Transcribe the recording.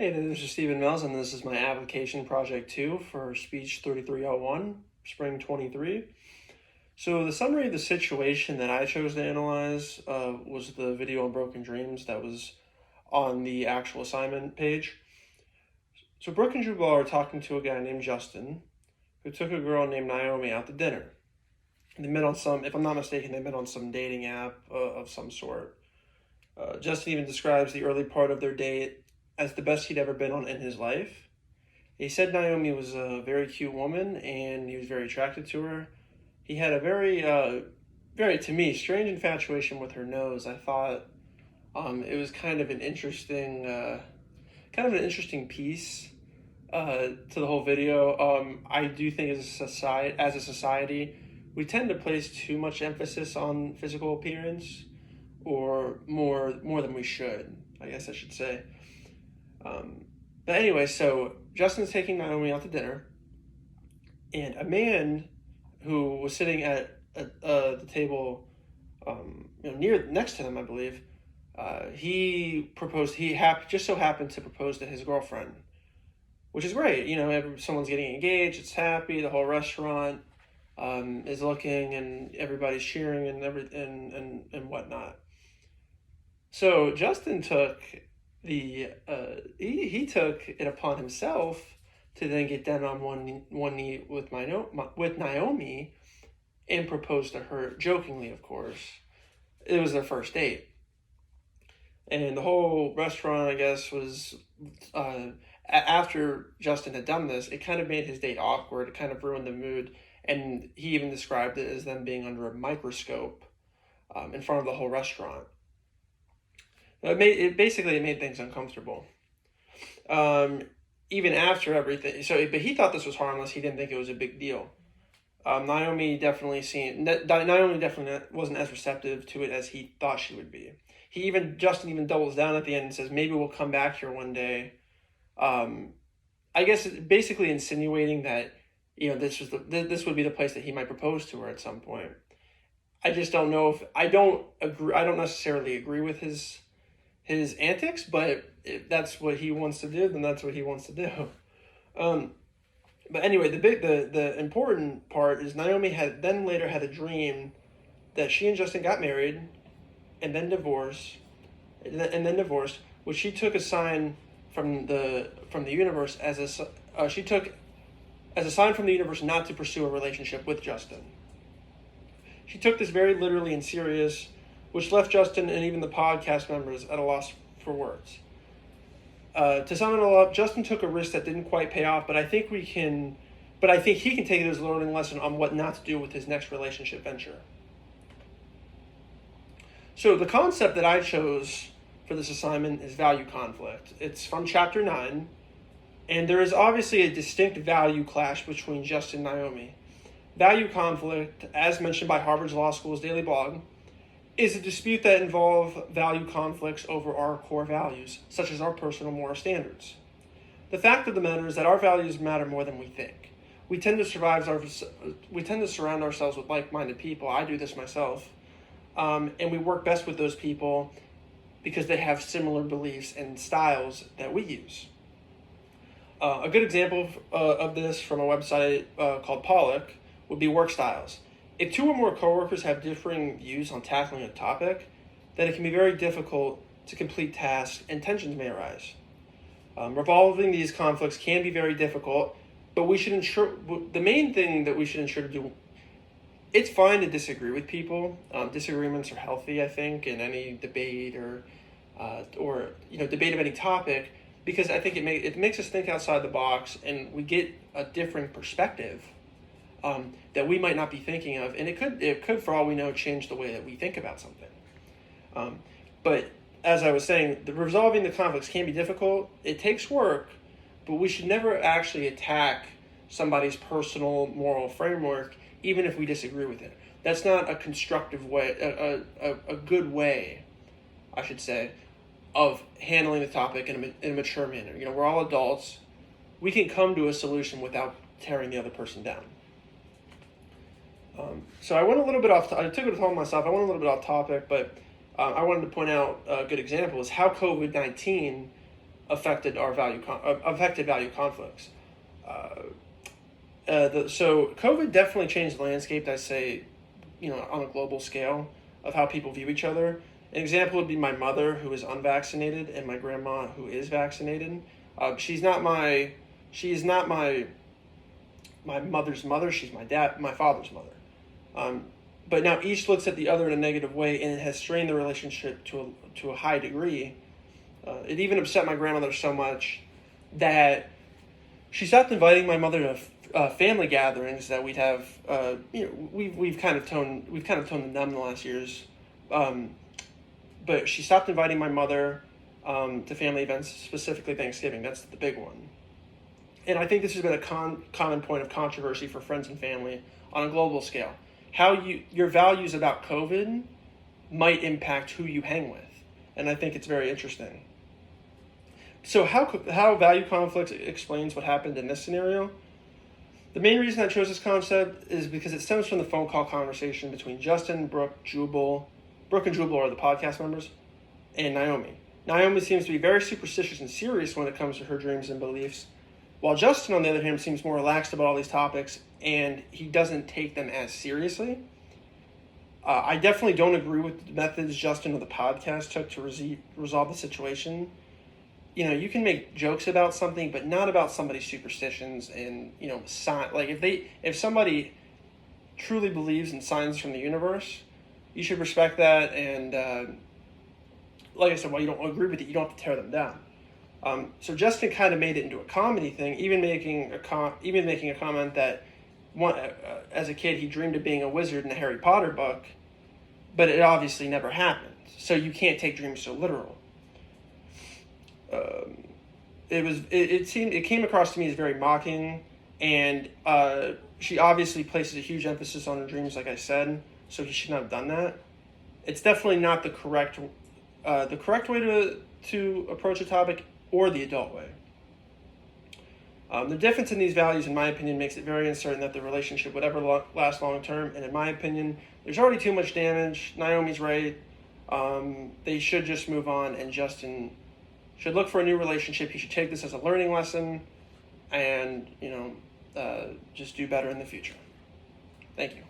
Hey, this is Stephen Mills, and this is my application project 2 for Speech 3301, Spring 23. So, the summary of the situation that I chose to analyze was the video on broken dreams that was on the actual assignment page. So, Brooke and Jubal are talking to a guy named Justin who took a girl named Naomi out to dinner. They met on some, if I'm not mistaken, they met on some dating app of some sort. Justin even describes the early part of their date as the best he'd ever been on in his life. He said Naomi was a very cute woman and he was very attracted to her. He had a very, to me, strange infatuation with her nose. I thought it was kind of an interesting piece to the whole video. I do think as a society, we tend to place too much emphasis on physical appearance, or more than we should. I guess I should say. But anyway, so Justin's taking Naomi out to dinner, and a man who was sitting at the table, near next to them, I believe, he proposed. Just so happened to propose to his girlfriend, which is great. Someone's getting engaged. It's happy. The whole restaurant is looking, and everybody's cheering and whatnot. So Justin took he took it upon himself to then get down on one knee with Naomi and propose to her, jokingly, of course. It was their first date, and the whole restaurant, I guess, was after Justin had done this, it kind of made his date awkward. It kind of ruined the mood, and he even described it as them being under a microscope in front of the whole restaurant. It made things uncomfortable. Even after everything, but he thought this was harmless. He didn't think it was a big deal. Naomi definitely wasn't as receptive to it as he thought she would be. Justin even doubles down at the end and says, maybe we'll come back here one day. I guess basically insinuating that this would be the place that he might propose to her at some point. I just don't know if I don't necessarily agree with his antics, but if that's what he wants to do, then that's what he wants to do. But anyway, the important part is Naomi later had a dream that she and Justin got married, and then divorced, which she took a sign from the universe as a sign from the universe not to pursue a relationship with Justin. She took this very literally and serious, which left Justin and even the podcast members at a loss for words. To sum it all up, Justin took a risk that didn't quite pay off, but I think he can take it as a learning lesson on what not to do with his next relationship venture. So the concept that I chose for this assignment is value conflict. It's from Chapter 9, and there is obviously a distinct value clash between Justin and Naomi. Value conflict, as mentioned by Harvard Law School's Daily Blog, is a dispute that involves value conflicts over our core values, such as our personal moral standards. The fact of the matter is that our values matter more than we think. We tend to surround ourselves with like-minded people. I do this myself. And we work best with those people because they have similar beliefs and styles that we use. A good example of this from a website called Pollock would be work styles. If two or more coworkers have differing views on tackling a topic, then it can be very difficult to complete tasks and tensions may arise. Resolving these conflicts can be very difficult, but the main thing that we should ensure to do, it's fine to disagree with people. Disagreements are healthy, I think, in any debate or debate of any topic, because I think it makes us think outside the box and we get a different perspective that we might not be thinking of, and it could, for all we know, change the way that we think about something. But as I was saying, resolving the conflicts can be difficult. It takes work, but we should never actually attack somebody's personal moral framework, even if we disagree with it. That's not a constructive way, a good way, I should say, of handling the topic in a mature manner. We're all adults. We can come to a solution without tearing the other person down. So I went a little bit off. I took it upon myself. I went a little bit off topic, but I wanted to point out a good example is how COVID-19 affected value conflicts. So COVID definitely changed the landscape, I'd say, on a global scale of how people view each other. An example would be my mother, who is unvaccinated, and my grandma, who is vaccinated. She's not my mother's mother. She's my father's mother. But now each looks at the other in a negative way, and it has strained the relationship to a high degree. It even upset my grandmother so much that she stopped inviting my mother to family gatherings that we'd have. We've kind of toned them down in the last years. But she stopped inviting my mother to family events, specifically Thanksgiving. That's the big one. And I think this has been a common point of controversy for friends and family on a global scale. How your values about COVID might impact who you hang with. And I think it's very interesting. So how value conflict explains what happened in this scenario? The main reason I chose this concept is because it stems from the phone call conversation between Justin, Brooke and Jubal are the podcast members, and Naomi. Naomi seems to be very superstitious and serious when it comes to her dreams and beliefs, while Justin, on the other hand, seems more relaxed about all these topics, and he doesn't take them as seriously. I definitely don't agree with the methods Justin or the podcast took to resolve the situation. You can make jokes about something, but not about somebody's superstitions and, like if somebody truly believes in signs from the universe, you should respect that. And like I said, while you don't agree with it, you don't have to tear them down. So Justin kind of made it into a comedy thing, even making a comment that as a kid he dreamed of being a wizard in a Harry Potter book, but it obviously never happened. So you can't take dreams so literal. It came across to me as very mocking, and she obviously places a huge emphasis on her dreams, like I said. So he should not have done that. It's definitely not the correct way to approach a topic or the adult way. The difference in these values, in my opinion, makes it very uncertain that the relationship would ever last long term. And in my opinion, there's already too much damage. Naomi's right. They should just move on, and Justin should look for a new relationship. He should take this as a learning lesson and, just do better in the future. Thank you.